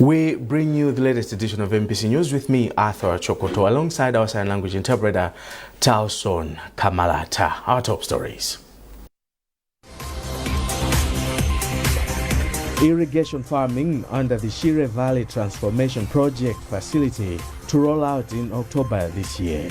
We bring you the latest edition of MPC News with me, Arthur Chokoto, alongside our sign language interpreter, Tauson Kamalata. Our top stories. Irrigation farming under the Shire Valley Transformation Project facility to roll out in October this year.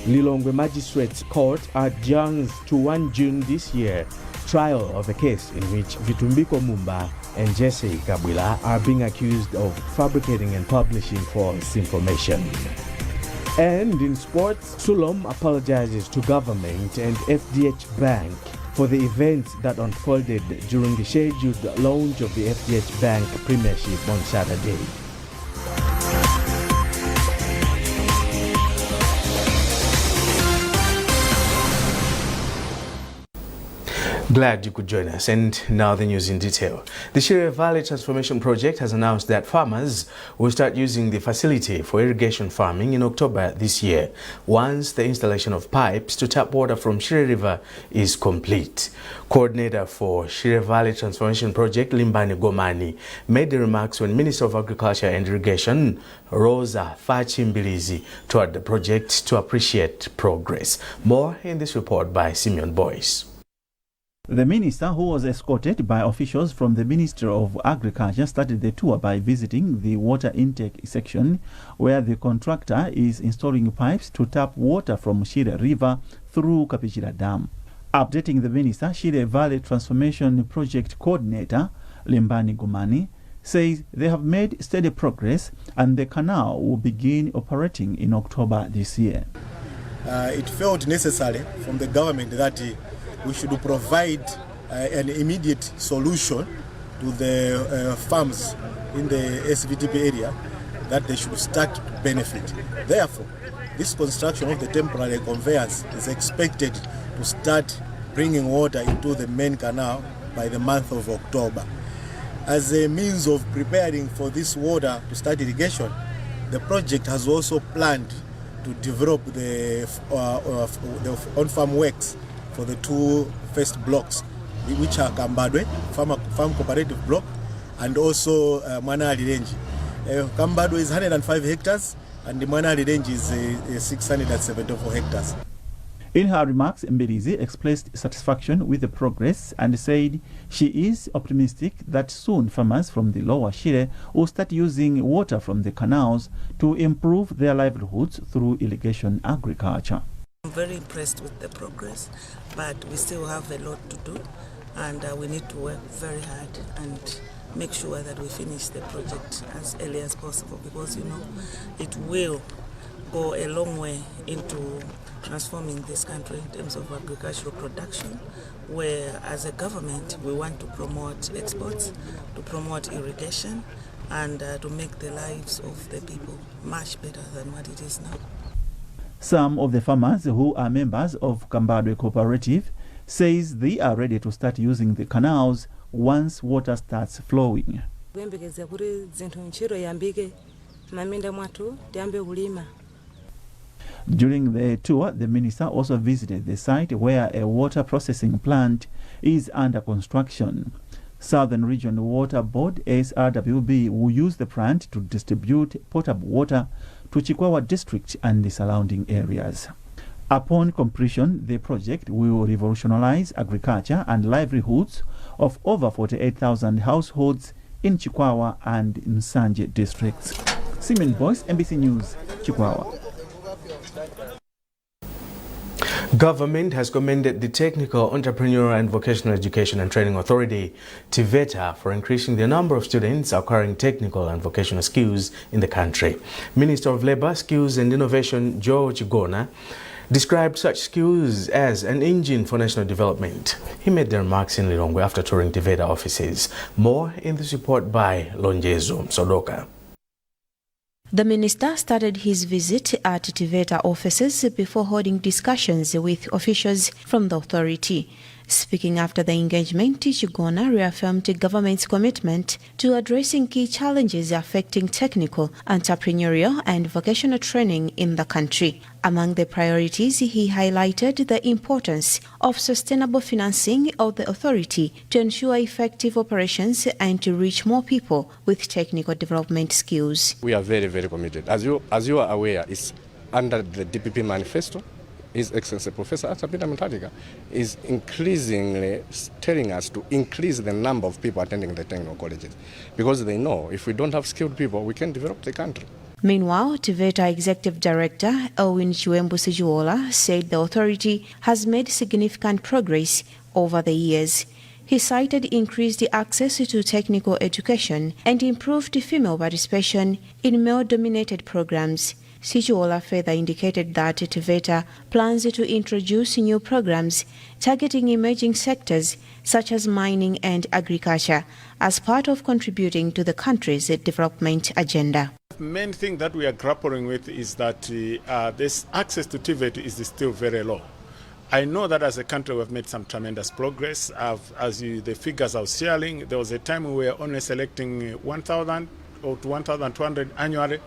Lilongwe Magistrates Court adjourns to 1 June this year trial of a case in which Vitumbiko Mumba and Jesse Kabwila are being accused of fabricating and publishing false information. And in sports, Sulom apologizes to government and FDH Bank for the events that unfolded during the scheduled launch of the FDH Bank Premiership on Saturday. Glad you could join us, and now the news in detail. The Shire Valley Transformation Project has announced that farmers will start using the facility for irrigation farming in October this year, once the installation of pipes to tap water from Shire River is complete. Coordinator for Shire Valley Transformation Project, Limbani Gomani, made the remarks when Minister of Agriculture and Irrigation, Rosa Fachimbilizi, toured the project to appreciate progress. More in this report by Simeon Boyce. The minister, who was escorted by officials from the Ministry of Agriculture, started the tour by visiting the water intake section, where the contractor is installing pipes to tap water from Shire River through Kapichira Dam. Updating the minister, Shire Valley Transformation Project Coordinator, Limbani Gumani, says they have made steady progress and the canal will begin operating in October this year. It felt necessary from the government that we should provide an immediate solution to the farms in the SVTP area, that they should start to benefit. Therefore, this construction of the temporary conveyance is expected to start bringing water into the main canal by the month of October. As a means of preparing for this water to start irrigation, the project has also planned to develop the on-farm works for the two first blocks, which are Kambadwe, Farm Cooperative Block, and also Manali Range. Kambadwe is 105 hectares and the Manali Range is 674 hectares. In her remarks, Mbelizi expressed satisfaction with the progress and said she is optimistic that soon farmers from the lower Shire will start using water from the canals to improve their livelihoods through irrigation agriculture. I'm very impressed with the progress, but we still have a lot to do, and we need to work very hard and make sure that we finish the project as early as possible, because it will go a long way into transforming this country in terms of agricultural production, where as a government we want to promote exports, to promote irrigation, and to make the lives of the people much better than what it is now. Some of the farmers who are members of Kambadwe Cooperative says they are ready to start using the canals once water starts flowing. During the tour, the minister also visited the site where a water processing plant is under construction. Southern Region Water Board, SRWB, will use the plant to distribute potable water to Chikwawa district and the surrounding areas. Upon completion, the project will revolutionize agriculture and livelihoods of over 48,000 households in Chikwawa and Nsanje districts. Simeon Boyce, MBC News, Chikwawa. Government has commended the Technical, Entrepreneurial and Vocational Education and Training Authority, TVETA, for increasing the number of students acquiring technical and vocational skills in the country. Minister of Labour, Skills and Innovation, George Gona, described such skills as an engine for national development. He made the remarks in Lilongwe after touring TVETA offices. More in this report by Lonjezo Sodoka. The minister started his visit at TVETA offices before holding discussions with officials from the authority. Speaking after the engagement, Chigona reaffirmed the government's commitment to addressing key challenges affecting technical, entrepreneurial and vocational training in the country. Among the priorities, he highlighted the importance of sustainable financing of the authority to ensure effective operations and to reach more people with technical development skills. We are very, very committed. As you are aware, it's under the DPP manifesto. His Excellency Professor Nkhani is increasingly telling us to increase the number of people attending the technical colleges, because they know if we don't have skilled people, we can develop the country. Meanwhile, TVETA Executive Director Elwin Chiwembu Sijuola said the authority has made significant progress over the years. He cited increased access to technical education and improved female participation in male-dominated programs. Sijuola further indicated that TVETA plans to introduce new programs targeting emerging sectors such as mining and agriculture as part of contributing to the country's development agenda. The main thing that we are grappling with is that this access to TVET is still very low. I know that as a country we have made some tremendous progress. The figures I was sharing, there was a time we were only selecting 1,000 or 1,200 annually.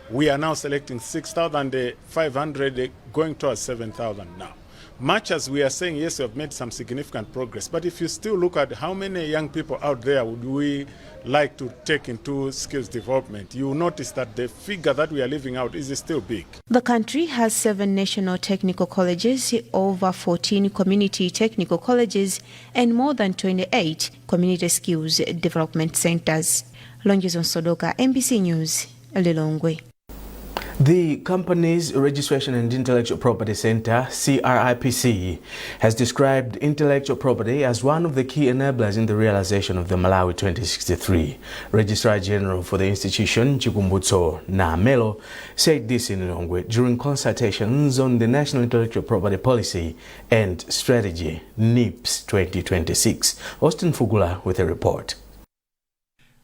We are now selecting 6,500, going towards 7,000 now. Much as we are saying, yes, we have made some significant progress, but if you still look at how many young people out there would we like to take into skills development, you will notice that the figure that we are leaving out is still big. The country has 7 national technical colleges, over 14 community technical colleges, and more than 28 community skills development centers. Longezo Sodoka, MBC News, Lilongwe. The company's Registration and Intellectual Property Center, CRIPC, has described intellectual property as one of the key enablers in the realization of the Malawi 2063. Registrar General for the institution, Chikumbutso Namelo, said this in Lilongwe during consultations on the National Intellectual Property Policy and Strategy, NIPS 2026. Austin Fugula with a report.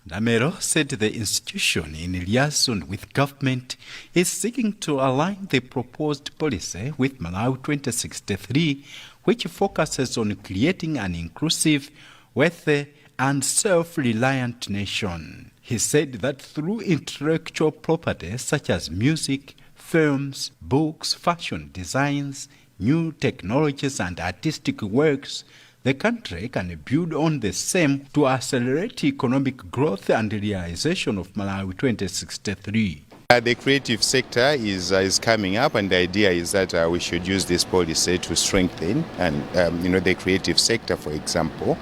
Namero said the institution, in liaison with government, is seeking to align the proposed policy with Malawi 2063, which focuses on creating an inclusive, wealthy, and self-reliant nation. He said that through intellectual property such as music, films, books, fashion designs, new technologies, and artistic works, the country can build on the same to accelerate economic growth and realization of Malawi 2063. The creative sector is coming up, and the idea is that we should use this policy to strengthen and the creative sector, for example,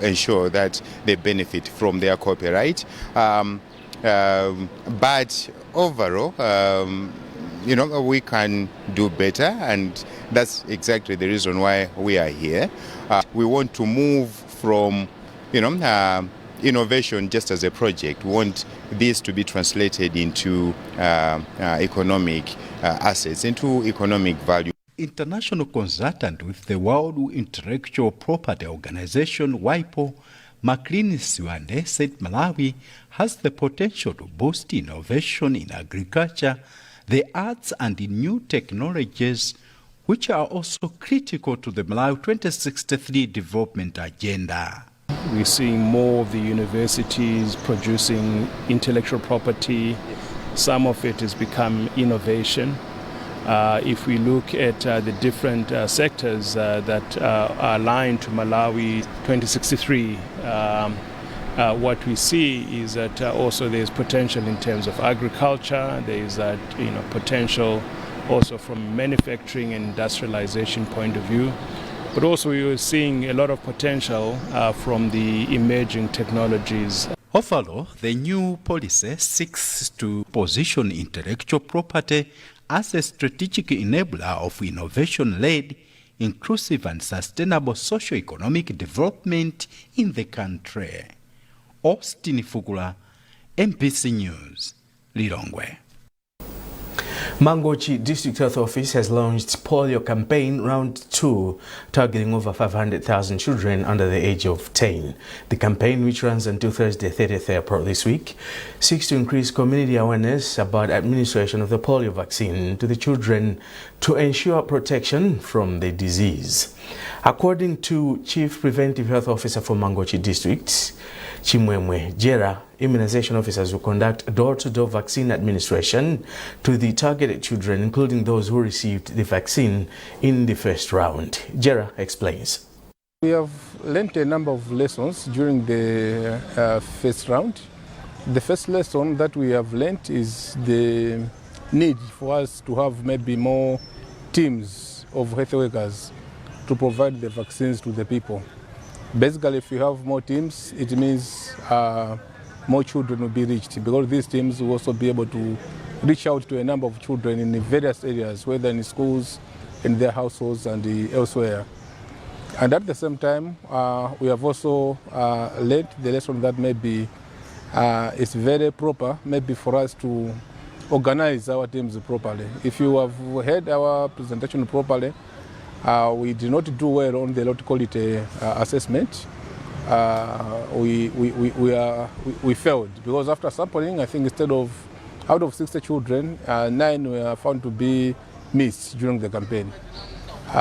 ensure that they benefit from their copyright. But overall, we can do better, and that's exactly the reason why we are here. We want to move from, innovation just as a project. We want this to be translated into economic assets, into economic value. International consultant with the World Intellectual Property Organization, WIPO, Maclean Siwande, said Malawi has the potential to boost innovation in agriculture, the arts, and in new technologies, which are also critical to the Malawi 2063 development agenda. We're seeing more of the universities producing intellectual property. Some of it has become innovation. If we look at the different sectors that are aligned to Malawi 2063, what we see is that also there's potential in terms of agriculture. There is potential also from manufacturing and industrialization point of view. But also we are seeing a lot of potential from the emerging technologies. Overall, the new policy seeks to position intellectual property as a strategic enabler of innovation-led, inclusive and sustainable socio-economic development in the country. Austin Fugula, MBC News, Lilongwe. Mangochi District Health Office has launched Polio campaign round 2, targeting over 500,000 children under the age of 10. The campaign, which runs until Thursday, 30th April this week, seeks to increase community awareness about administration of the polio vaccine to the children to ensure protection from the disease. According to Chief Preventive Health Officer for Mangochi District, Chimwemwe Jera, immunization officers will conduct door-to-door vaccine administration to the targeted children, including those who received the vaccine in the first round. Jera explains. We have learned a number of lessons during the first round. The first lesson that we have learned is the need for us to have maybe more teams of health workers to provide the vaccines to the people. Basically, if you have more teams, it means more children will be reached, because these teams will also be able to reach out to a number of children in various areas, whether in schools, in their households, and elsewhere. And at the same time, we have also learned the lesson that maybe it's very proper, maybe for us to organize our teams properly. If you have heard our presentation properly, we did not do well on the lot quality assessment. We failed, because after sampling, I think instead of out of 60 children, 9 were found to be missed during the campaign.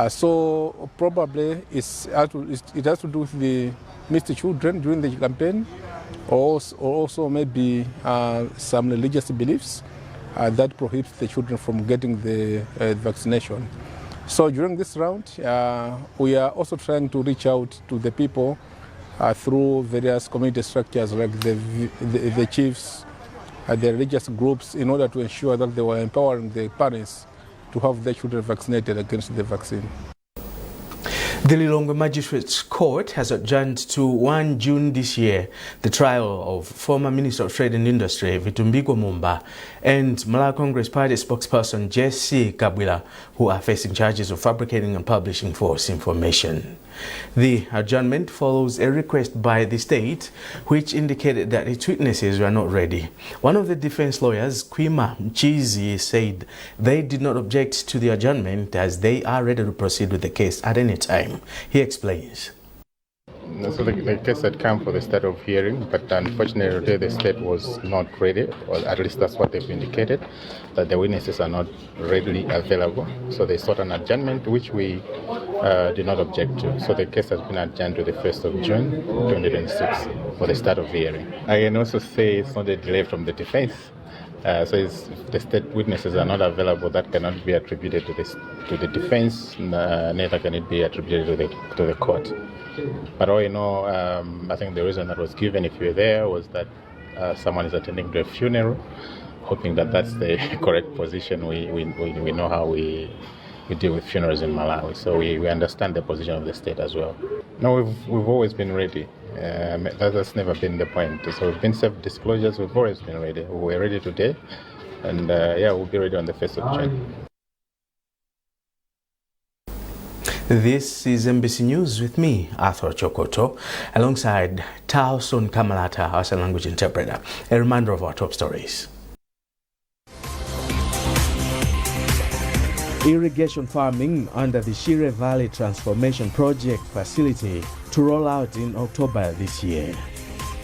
So probably it has to do with the missed children during the campaign, or also maybe some religious beliefs that prohibits the children from getting the vaccination. So during this round, we are also trying to reach out to the people through various community structures like the chiefs, the religious groups, in order to ensure that they were empowering the parents to have their children vaccinated against the vaccine. The Lilongwe Magistrates Court has adjourned to 1 June this year the trial of former Minister of Trade and Industry Vitumbiko Mumba and Malawi Congress Party spokesperson Jesse Kabwila, who are facing charges of fabricating and publishing false information. The adjournment follows a request by the state, which indicated that its witnesses were not ready. One of the defense lawyers, Kwima Mchizi, said they did not object to the adjournment as they are ready to proceed with the case at any time. He explains. So the case had come for the start of hearing, but unfortunately the state was not ready, or at least that's what they've indicated, that the witnesses are not readily available. So they sought an adjournment, which we did not object to. So the case has been adjourned to the 1st of June 2026 for the start of hearing. I can also say it's not a delay from the defense. So if the state witnesses are not available, that cannot be attributed to the defense, neither can it be attributed to the court. But all you know, I think the reason that was given, if you were there, was that someone is attending to a funeral, hoping that that's the correct position. We know how we deal with funerals in Malawi, so we understand the position of the state as well. No, we've always been ready. That has never been the point. So we've been self-disclosures, we've always been ready. We were ready today, and we'll be ready on the 1st of June. This is MBC News with me, Arthur Chokoto, alongside Taoson Kamalata, our sign language interpreter. A reminder of our top stories. Irrigation farming under the Shire Valley Transformation Project facility to roll out in October this year.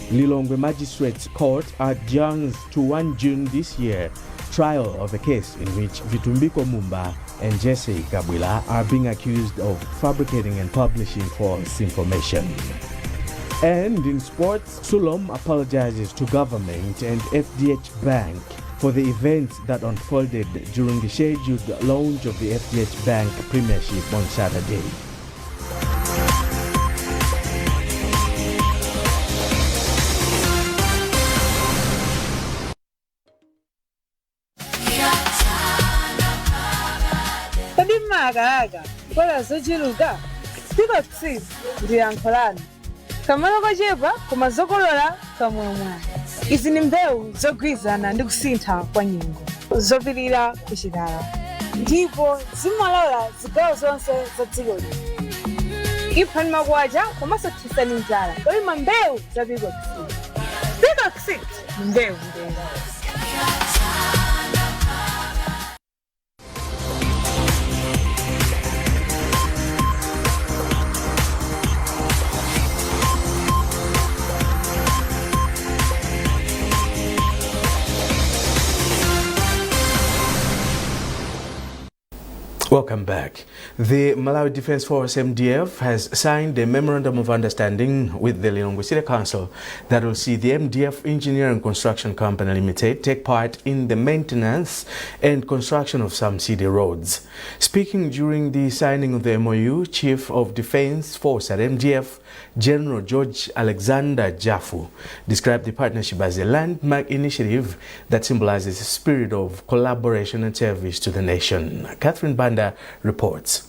Lilongwe Magistrates Court adjourns to 1 June this year trial of a case in which Vitumbiko Mumba and Jesse Kabwila are being accused of fabricating and publishing false information. And in sports, Sulom apologizes to government and FDH Bank for the events that unfolded during the scheduled launch of the FDH Bank Premiership on Saturday. Aga, kwa zojiruga, pika ksi, ndiyankolani. Kamano kajeba, kumazokolola, kamwemwe. Izi ni mbeu zogwizana ndi kusintha kwa nyingo. Zobilira kuchidala. Ndipo zimalola zigawo zonse za dziko lino. Iphani magwaja komanso thisani njala. Koma mbeu zabigwa ksi. Pika ksi, mbeu. Welcome back. The Malawi Defence Force MDF has signed a memorandum of understanding with the Lilongwe City Council that will see the MDF Engineering Construction Company Limited take part in the maintenance and construction of some city roads. Speaking during the signing of the MOU, Chief of Defence Force at MDF, General George Alexander Jaffu, described the partnership as a landmark initiative that symbolizes a spirit of collaboration and service to the nation. Catherine Banda reports.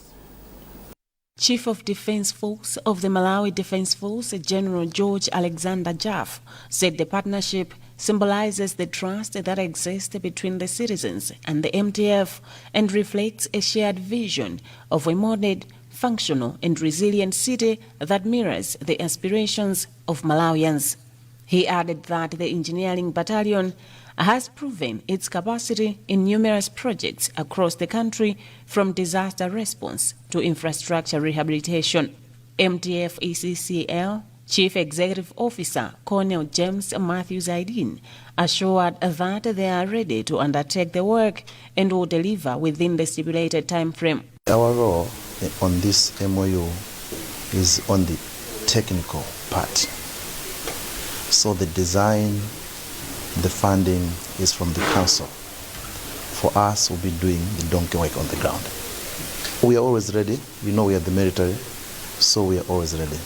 Chief of Defence Force of the Malawi Defence Force, General George Alexander Jaffu, said the partnership symbolizes the trust that exists between the citizens and the MDF and reflects a shared vision of a modern, functional and resilient city that mirrors the aspirations of Malawians. He added that the engineering battalion has proven its capacity in numerous projects across the country, from disaster response to infrastructure rehabilitation. MDF ECCL Chief Executive Officer Colonel James Matthews Aidin assured that they are ready to undertake the work and will deliver within the stipulated time frame. Our role on this MOU is on the technical part. So the design, the funding is from the council. For us, we'll be doing the donkey work on the ground. We are always ready. You know we are the military, so we are always ready.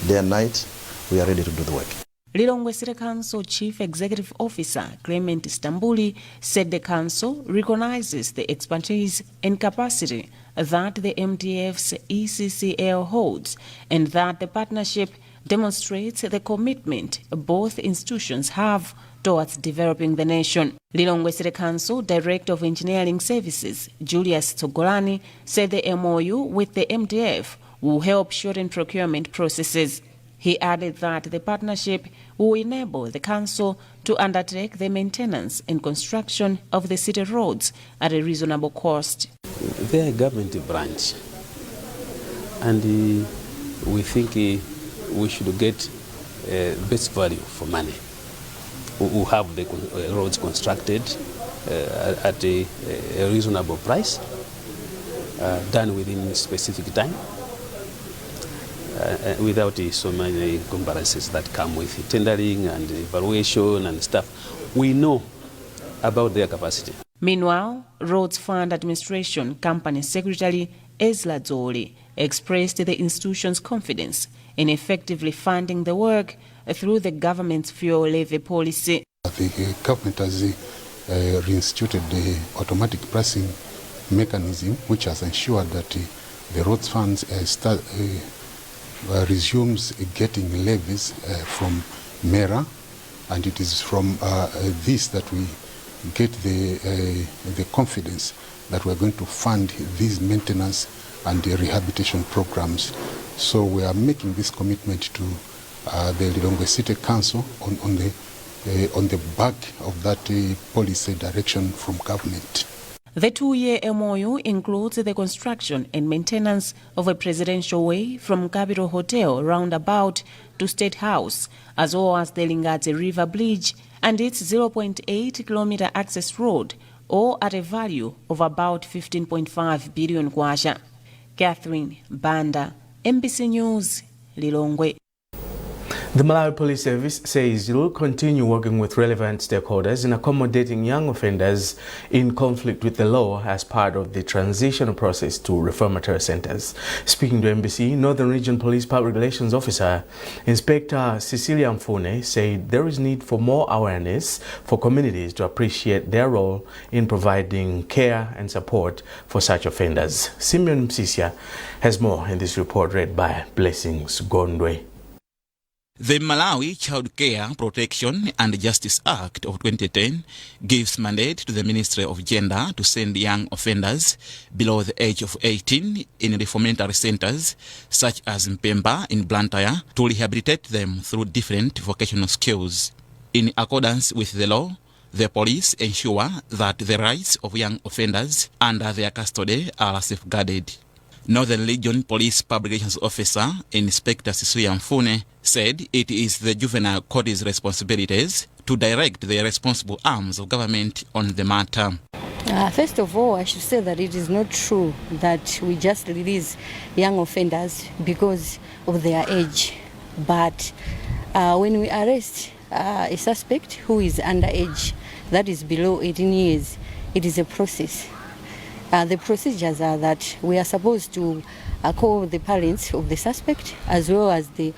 Day and night, we are ready to do the work. Lilongwe City Council Chief Executive Officer Clement Stambuli said the council recognizes the expertise and capacity that the MDF's ECCL holds and that the partnership demonstrates the commitment both institutions have towards developing the nation. Lilongwe City Council Director of Engineering Services Julius Tsogolani said the MOU with the MDF will help shorten procurement processes. He added that the partnership will enable the council to undertake the maintenance and construction of the city roads at a reasonable cost. They are a government branch, and we think we should get best value for money. We will have the roads constructed at a reasonable price, done within a specific time, without so many comparisons that come with tendering and evaluation and stuff. We know about their capacity. Meanwhile, Roads Fund Administration Company Secretary Ezla Zoli expressed the institution's confidence in effectively funding the work through the government's fuel levy policy. The government has reinstituted the automatic pricing mechanism, which has ensured that the roads funds resumes getting levies from MERA, and it is from this that we get the confidence that we're going to fund these maintenance and the rehabilitation programs. So we are making this commitment to the Lilongwe City Council on the back of that policy direction from government. The 2-year MOU includes the construction and maintenance of a presidential way from Capitol Hotel roundabout to State House, as well as the Lingati River Bridge and its 0.8-kilometer access road, all at a value of about 15.5 billion kwacha. Catherine Banda, MBC News, Lilongwe. The Malawi Police Service says it will continue working with relevant stakeholders in accommodating young offenders in conflict with the law as part of the transitional process to reformatory centers. Speaking to NBC, Northern Region Police Public Relations Officer Inspector Cecilia Mfune said there is need for more awareness for communities to appreciate their role in providing care and support for such offenders. Simeon Msisia has more in this report read by Blessings Gondwe. The Malawi Child Care Protection and Justice Act of 2010 gives mandate to the Ministry of Gender to send young offenders below the age of 18 in reformatory centers such as Mpemba in Blantyre to rehabilitate them through different vocational skills. In accordance with the law, the police ensure that the rights of young offenders under their custody are safeguarded. Northern Region Police Public Relations Officer Inspector Cecilia Mfune said it is the juvenile court's responsibilities to direct the responsible arms of government on the matter. First of all, I should say that it is not true that we just release young offenders because of their age. But when we arrest a suspect who is underage, that is below 18 years, it is a process. The procedures are that we are supposed to call the parents of the suspect as well as the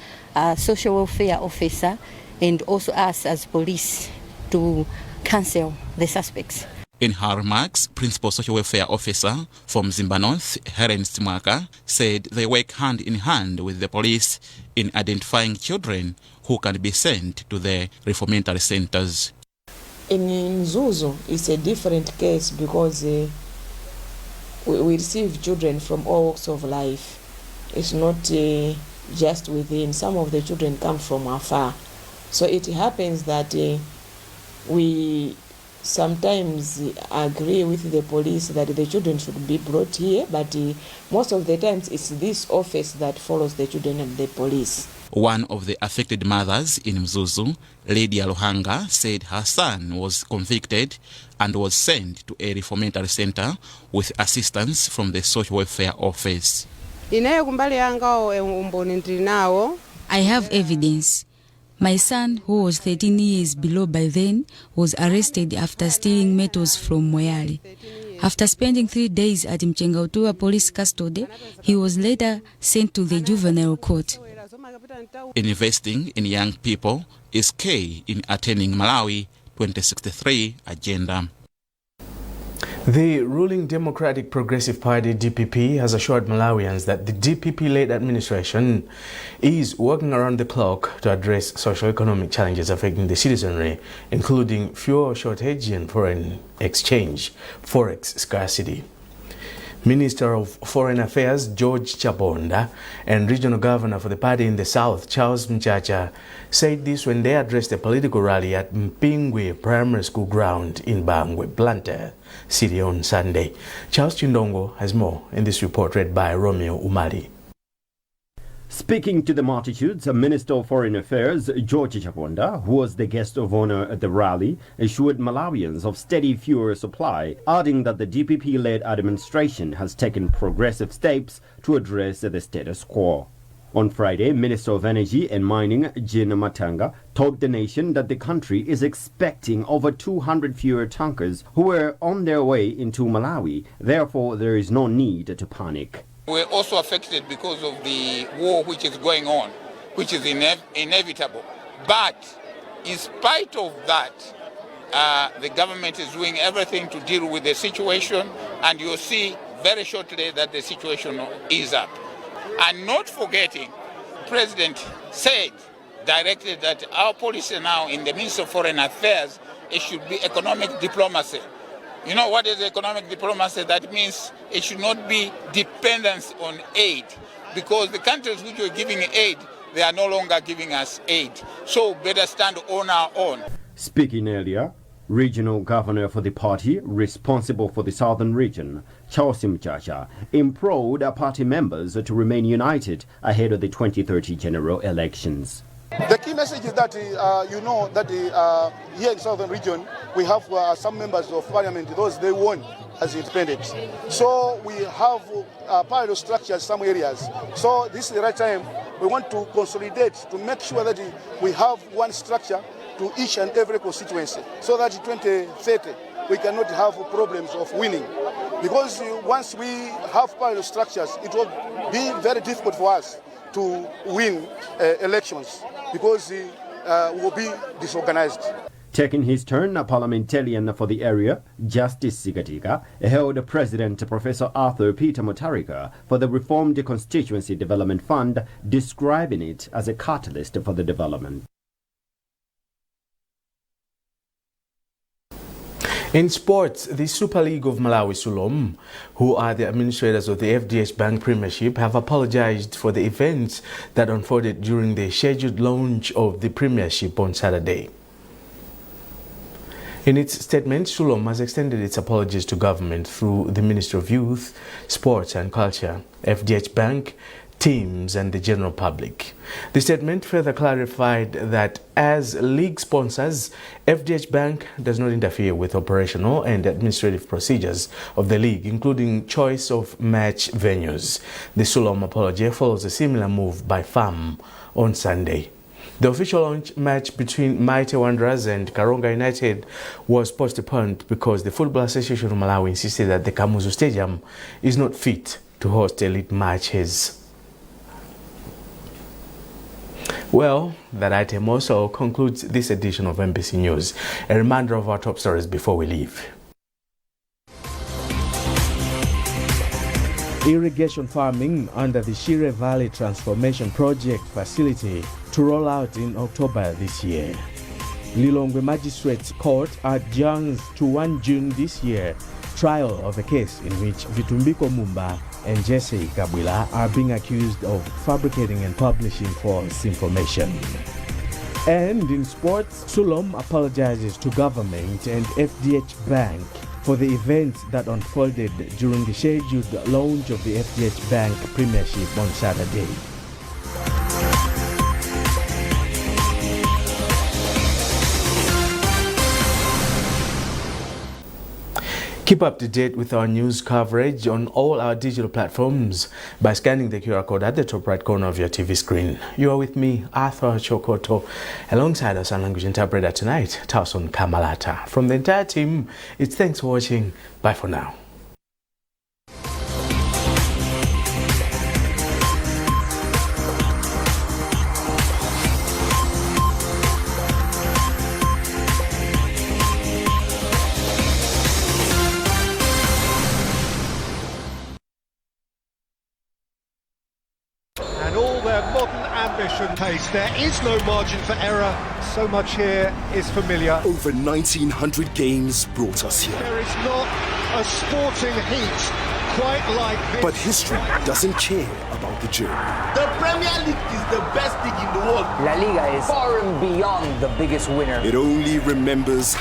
social welfare officer and also us as police to counsel the suspects. In her remarks, Principal Social Welfare Officer from Zimba North, Helen Stimwaka, said they work hand in hand with the police in identifying children who can be sent to the reformatory centers. In Mzuzu, it's a different case because we receive children from all walks of life. It's not just within. Some of the children come from afar. So it happens that we sometimes agree with the police that the children should be brought here, but most of the times it's this office that follows the children and the police. One of the affected mothers in Mzuzu, Lydia Luhanga, said her son was convicted and was sent to a reformatory center with assistance from the social welfare office. I have evidence. My son, who was 13 years below by then, was arrested after stealing metals from Moyale. After spending 3 days at Mchengautua police custody, he was later sent to the juvenile court. Investing in young people is key in attaining Malawi 2063 agenda. The ruling Democratic Progressive Party DPP has assured Malawians that the DPP-led administration is working around the clock to address socio-economic challenges affecting the citizenry, including fuel shortage and foreign exchange, forex scarcity. Minister of Foreign Affairs George Chabonda and Regional Governor for the party in the South, Charles Mchacha, said this when they addressed a political rally at Mpingwe Primary School ground in Bangwe, Blantyre City on Sunday. Charles Chindongo has more in this report read by Romeo Umali. Speaking to the multitudes, Minister of Foreign Affairs George Chabonda, who was the guest of honor at the rally, assured Malawians of steady fuel supply, adding that the DPP-led administration has taken progressive steps to address the status quo. On Friday, Minister of Energy and Mining Jean Matanga told the nation that the country is expecting over 200 fuel tankers who were on their way into Malawi. Therefore, there is no need to panic. We're also affected because of the war which is going on, which is inevitable. But in spite of that, the government is doing everything to deal with the situation, and you'll see very shortly that the situation is up. And not forgetting, the President said directly that our policy now in the Ministry of Foreign Affairs, it should be economic diplomacy. You know what is economic diplomacy? That means it should not be dependence on aid, because the countries which are giving aid, they are no longer giving us aid. So better stand on our own. Speaking earlier, Regional Governor for the party responsible for the southern region, Charles Mchacha, implored party members to remain united ahead of the 2030 general elections. The key message is that you know that here in the southern region we have some members of parliament, those they won as independent. So we have parallel structures in some areas. So this is the right time. We want to consolidate to make sure that we have one structure to each and every constituency, so that in 2030 we cannot have problems of winning. Because once we have parallel structures, it will be very difficult for us to win elections, because we will be disorganized. Taking his turn, a parliamentarian for the area, Justice Sigatika, hailed President Professor Arthur Peter Mutharika for the reformed Constituency Development Fund, describing it as a catalyst for the development. In sports, the Super League of Malawi Sulom, who are the administrators of the FDH Bank Premiership, have apologized for the events that unfolded during the scheduled launch of the Premiership on Saturday. In its statement, Sulom has extended its apologies to government through the Ministry of Youth, Sports and Culture. FDH Bank teams and the general public. The statement further clarified that as league sponsors, FDH Bank does not interfere with operational and administrative procedures of the league, including choice of match venues. The solemn apology follows a similar move by FAM on Sunday. The official launch match between Mighty Wanderers and Karonga United was postponed because the Football Association of Malawi insisted that the Kamuzu Stadium is not fit to host elite matches. Well, that item also concludes this edition of MBC News. A reminder of our top stories before we leave. Irrigation farming under the Shire Valley Transformation Project facility to roll out in October this year. Lilongwe Magistrates Court adjourns to 1 June this year trial of a case in which Vitumbiko Mumba and Jesse Kabwila are being accused of fabricating and publishing false information. And in sports, Sulom apologizes to government and FDH Bank for the events that unfolded during the scheduled launch of the FDH Bank Premiership on Saturday. Keep up to date with our news coverage on all our digital platforms by scanning the QR code at the top right corner of your TV screen. You are with me, Arthur Chokoto, alongside our sign language interpreter tonight, Tauson Kamalata. From the entire team, it's thanks for watching. Bye for now. Pace. There is no margin for error. So much here is familiar. Over 1900 games brought us here. There is not a sporting heat quite like this. But history doesn't care about the journey. The Premier League is the best league in the world. La Liga is far and beyond the biggest winner. It only remembers